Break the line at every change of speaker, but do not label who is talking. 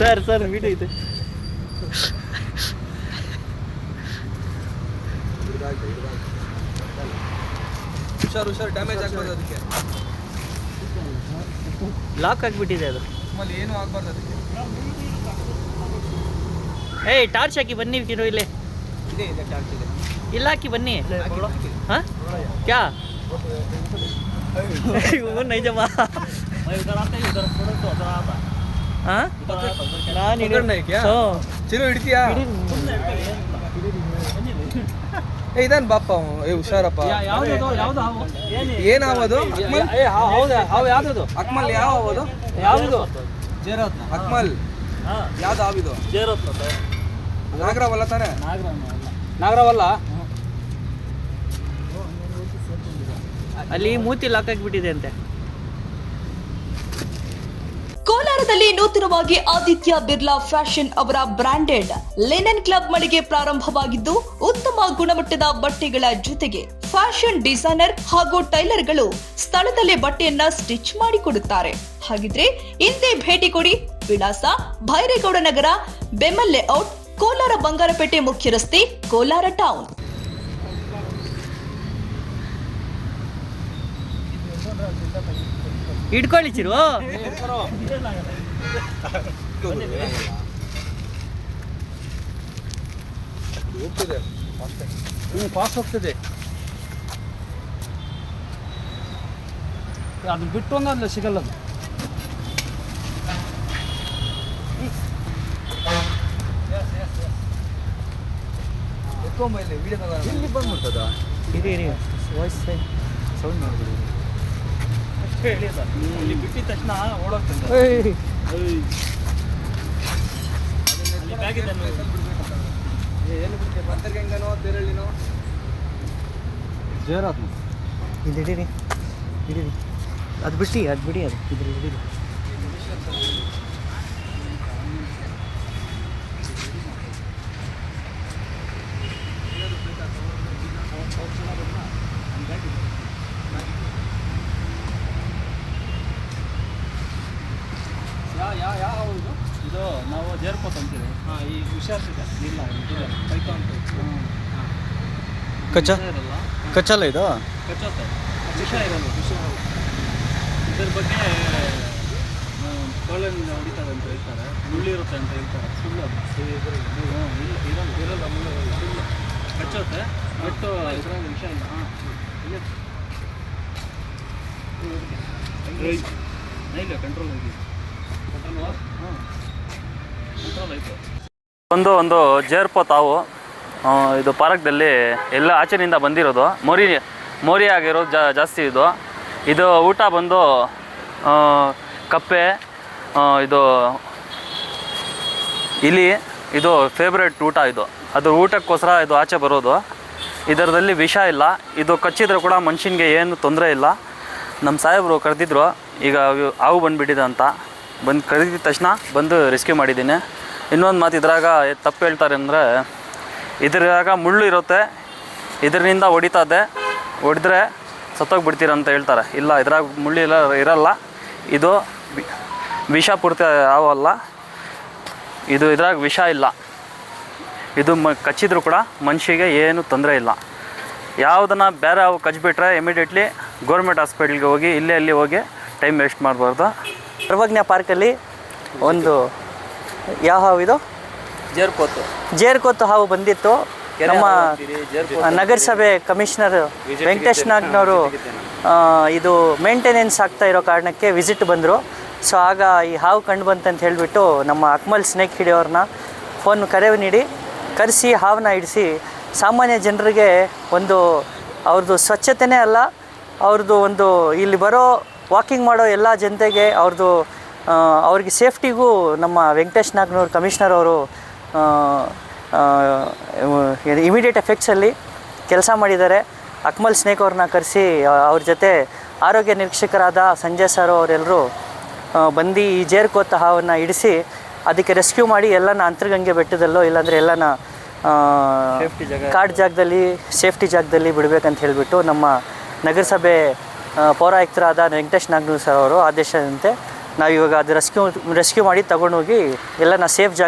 Sir sir video ಇದೆ.
ಹುಷಾರು ಹುಷಾರು, ಡ್ಯಾಮೇಜ್ ಆಗ್ಬಾರ್ದು ಅದಕ್ಕೆ.
ಲಾಕ್ ಆಗಿಬಿಟ್ಟಿದೆ ಅದು.
ನಮ್ಮಲ್ಲಿ ಏನೂ ಆಗ್ಬಾರ್ದು ಅದಕ್ಕೆ.
ಏಯ್ ಟಾರ್ಚ್ ಹಾಕಿ ಬನ್ನಿ ಕಿರೋ ಇಲ್ಲಿ.
ಇದೆ ಇದೆ ಟಾರ್ಚ್ ಇದೆ.
ಇಲ್ಲ ಹಾಕಿ ಬನ್ನಿ. ಹಾಂ ಕ್ಯಾ ನೈಜಮ್ಮ. ಹಾಂ ನಾನು
ಚಿರು ಹಿಡ್ತೀಯಾ? ಇದನ್ ಬಾಪ, ಹುಷಾರಪ್ಪ. ಏನಾವದು ಅಕ್ಮಲ್? ಯಾವ ಆಗೋದು?
ಯಾವುದು?
ಅಕ್ಮಲ್ ಯಾವ್ದು ಆವಿದು? ನಾಗರವಲ್ಲ ತಾನೆ?
ನಾಗರವಲ್ಲ. ಅಲ್ಲಿ ಮೂತಿ ಲಾಕ್ ಆಗಿಬಿಟ್ಟಿದೆ ಅಂತೆ.
ಕೋಲಾರದಲ್ಲಿ ನೂತನವಾಗಿ ಆದಿತ್ಯ ಬಿರ್ಲಾ ಫ್ಯಾಷನ್ ಅವರ ಬ್ರಾಂಡೆಡ್ ಲಿನೆನ್ ಕ್ಲಬ್ ಮಳಿಗೆ ಪ್ರಾರಂಭವಾಗಿದ್ದು, ಉತ್ತಮ ಗುಣಮಟ್ಟದ ಬಟ್ಟೆಗಳ ಜೊತೆಗೆ ಫ್ಯಾಷನ್ ಡಿಸೈನರ್ ಹಾಗೂ ಟೈಲರ್ಗಳು ಸ್ಥಳದಲ್ಲೇ ಬಟ್ಟೆಯನ್ನ ಸ್ಟಿಚ್ ಮಾಡಿಕೊಡುತ್ತಾರೆ. ಹಾಗಿದ್ರೆ ಇಂದೇ ಭೇಟಿ ಕೊಡಿ. ವಿಳಾಸ ಭೈರೇಗೌಡ ನಗರ, ಬೆಮ್ಮಲ್ ಲೇಔಟ್, ಕೋಲಾರ ಬಂಗಾರಪೇಟೆ ಮುಖ್ಯ ರಸ್ತೆ, ಕೋಲಾರ ಟೌನ್.
ಹಿಡ್ಕೊಳ್ಳಿ ಚಿರು.
ಹೋಗ್ತಿದೆ
ಫಾಸ್ಟ್ ಹೋಗ್ತದೆ. ಅದು ಬಿಟ್ಟು ಒಂದಲ್ಲ ಸಿಗಲ್ಲ. ಅದು
ಎತ್ಕೊಂಬ ಇಲ್ಲಿ ವಿಡಿಯೋ ತಗೋ.
ಇಲ್ಲಿ ಬಂದ್ಬಿಡ್ತದ. ಇರಿ ಇರಿ, ವಾಯ್ಸ್ ಸೌಂಡ್ ಮಾಡಿಬಿಡಿ. ಅಷ್ಟೇ ಹೇಳಿ ಸರ್. ಇಲ್ಲಿ ಬಿಟ್ಟಿದ ತಕ್ಷಣ ಓಡೋಗ್ತದೆ.
ಏನು ಬಿಟ್ಟೆ? ಪಂತರ್ಗಂಗನೋ ತೆರಳಿನೋ
ಜೋರಾತ್ ಇದು ಹಿಡೀರಿ ಹಿಡೀರಿ. ಅದು ಬಿಟ್ಟು ಅದು ಬಿಡಿ. ಅದು ಇದ್ರಿ ಹಿಡೀರಿ. ಇದು ನಾವು ಜೇರ್ಕೋತ್ ಅಂತೀವಿ. ಹಾಂ, ಈ ಹುಷಾರಿದೆ. ಇಲ್ಲ ಇದಿಲ್ಲ ಪೈಥಾನ್
ಕಚ್ಚಾ
ಇರಲ್ಲ.
ಕಚ್ಚಲ್ಲ ಇದು
ಕಚ್ಚೋತ್ತೆ, ವಿಷ ಇರಲ್ಲ. ವಿಷ ಇದ್ರ ಬಗ್ಗೆ ಕೋಳಿಂದ ಹೊಡಿತಾರೆ ಅಂತ ಹೇಳ್ತಾರೆ. ಮುಳ್ಳಿರುತ್ತೆ ಅಂತ ಹೇಳ್ತಾರೆ. ಸುಳ್ಳು ಅದು. ಇರಲ್ಲ ಮುಳ್ಳು ಸುಳ್ಳು. ಕಚ್ಚೋತ್ತೆ ಬಟ್ಟು ಇದ್ರಲ್ಲಿ ವಿಷ ಇಲ್ಲ. ಹಾಂ ಇಲ್ಲ, ಕಂಟ್ರೋಲ್ ಆಗಿದೆ.
ಒಂದು ಜೇರ್ಪೋ ತಾವು ಇದು ಪಾರ್ಕ್ದಲ್ಲಿ ಎಲ್ಲ ಆಚೆನಿಂದ ಬಂದಿರೋದು. ಮೋರಿ ಆಗಿರೋದು ಜಾಸ್ತಿ ಇದು ಊಟ ಬಂದು ಕಪ್ಪೆ, ಇದು ಇಲಿ. ಇದು ಫೇವ್ರೇಟ್ ಊಟ. ಅದು ಊಟಕ್ಕೋಸ್ಕರ ಇದು ಆಚೆ ಬರೋದು. ಇದರಲ್ಲಿ ವಿಷ ಇಲ್ಲ. ಇದು ಕಚ್ಚಿದ್ರೆ ಕೂಡ ಮನುಷ್ಯನಿಗೆ ಏನು ತೊಂದರೆ ಇಲ್ಲ. ನಮ್ಮ ಸಾಹೇಬರು ಕರೆದಿದ್ರು, ಈಗ ಹಾವು ಬಂದುಬಿಟ್ಟಿದೆ ಅಂತ. ಬಂದು ಕರೆದಿದ್ದ ತಕ್ಷಣ ಬಂದು ರೆಸ್ಕ್ಯೂ ಮಾಡಿದ್ದೀನಿ. ಇನ್ನೊಂದು ಮಾತು ಇದ್ರಾಗ ತಪ್ಪು ಹೇಳ್ತಾರೆ ಅಂದರೆ, ಇದ್ರಾಗ ಮುಳ್ಳು ಇರುತ್ತೆ, ಇದರಿಂದ ಹೊಡಿದ್ರೆ ಸತ್ತೋಗ್ಬಿಡ್ತೀರ ಅಂತ ಹೇಳ್ತಾರೆ. ಇಲ್ಲ, ಇದ್ರಾಗ ಮುಳ್ಳು ಇರಲ್ಲ. ಇದು ವಿಷಪೂರಿತ ಹಾವಲ್ಲ. ಇದ್ರಾಗ ವಿಷ ಇಲ್ಲ. ಇದು ಕಚ್ಚಿದ್ರು ಕೂಡ ಮನುಷ್ಯಗೆ ಏನು ತೊಂದರೆ ಇಲ್ಲ. ಯಾವುದನ್ನು ಬೇರೆ ಹಾವು ಕಚ್ಚಿಬಿಟ್ರೆ ಇಮಿಡಿಯೇಟ್ಲಿ ಗೌರ್ಮೆಂಟ್ ಹಾಸ್ಪಿಟ್ಲಿಗೆ ಹೋಗಿ ಅಲ್ಲಿ ಹೋಗಿ ಟೈಮ್ ವೇಸ್ಟ್ ಮಾಡಬಾರ್ದು.
ಸರ್ವಜ್ಞ ಪಾರ್ಕಲ್ಲಿ ಒಂದು ಯಾವ ಹಾವು ಇದು? ಜೇರ್ಕೋತು ಹಾವು ಬಂದಿತ್ತು. ನಮ್ಮ ನಗರಸಭೆ ಕಮಿಷನರ್ ವೆಂಕಟೇಶ್ ನಾಗ್ನವರು ಇದು ಮೇಂಟೆನೆನ್ಸ್ ಆಗ್ತಾ ಇರೋ ಕಾರಣಕ್ಕೆ ವಿಸಿಟ್ ಬಂದರು. ಸೊ ಆಗ ಈ ಹಾವು ಕಂಡು ಬಂತಂತ ಹೇಳಿಬಿಟ್ಟು ನಮ್ಮ ಅಕ್ಮಲ್ ಸ್ನೇಕ್ ಹಿಡಿಯೋರನ್ನ ಕರೆ ನೀಡಿ ಕರೆಸಿ ಹಾವನ್ನ ಹಿಡಿಸಿ ಸಾಮಾನ್ಯ ಜನರಿಗೆ ಅವ್ರದ್ದು ಸ್ವಚ್ಛತೆಯೇ ಅಲ್ಲ, ಅವ್ರದ್ದು ಇಲ್ಲಿ ಬರೋ ವಾಕಿಂಗ್ ಮಾಡೋ ಎಲ್ಲ ಜನತೆಗೆ ಅವ್ರಿಗೆ ಸೇಫ್ಟಿಗೂ ನಮ್ಮ ವೆಂಕಟೇಶ್ ನಾಗ್ನೂರು ಕಮಿಷನರ್ ಅವರು ಇಮಿಡಿಯೇಟ್ ಎಫೆಕ್ಟ್ಸಲ್ಲಿ ಕೆಲಸ ಮಾಡಿದ್ದಾರೆ. ಅಕ್ಮಲ್ ಸ್ನೇಕ್ ಅವ್ರನ್ನ ಕರೆಸಿ ಅವ್ರ ಜೊತೆ ಆರೋಗ್ಯ ನಿರೀಕ್ಷಕರಾದ ಸಂಜಯ್ ಸರ್ ಅವರೆಲ್ಲರೂ ಬಂದು ಈ ಜೇರ್ಕೋತ ಹಾವನ್ನು ಹಿಡಿಸಿ ಅದಕ್ಕೆ ರೆಸ್ಕ್ಯೂ ಮಾಡಿ ಎಲ್ಲನ ಅಂತರಗಂಗೆ ಬೆಟ್ಟದಲ್ಲೋ ಇಲ್ಲಾಂದರೆ ಎಲ್ಲನ ಕಾಡು ಜಾಗದಲ್ಲಿ ಸೇಫ್ಟಿ ಜಾಗದಲ್ಲಿ ಬಿಡಬೇಕಂತ ಹೇಳಿಬಿಟ್ಟು ನಮ್ಮ ನಗರಸಭೆ ಪೌರಾಯುಕ್ತರಾದ ವೆಂಕಟೇಶ್ ನಾಗನೂರ್ ಸರ್ ಅವರು ಆದೇಶದಂತೆ ನಾವು ಇವಾಗ ಅದು ರೆಸ್ಕ್ಯೂ ಮಾಡಿ ತಗೊಂಡೋಗಿ ಎಲ್ಲನ ಸೇಫ್ ಜಾಗ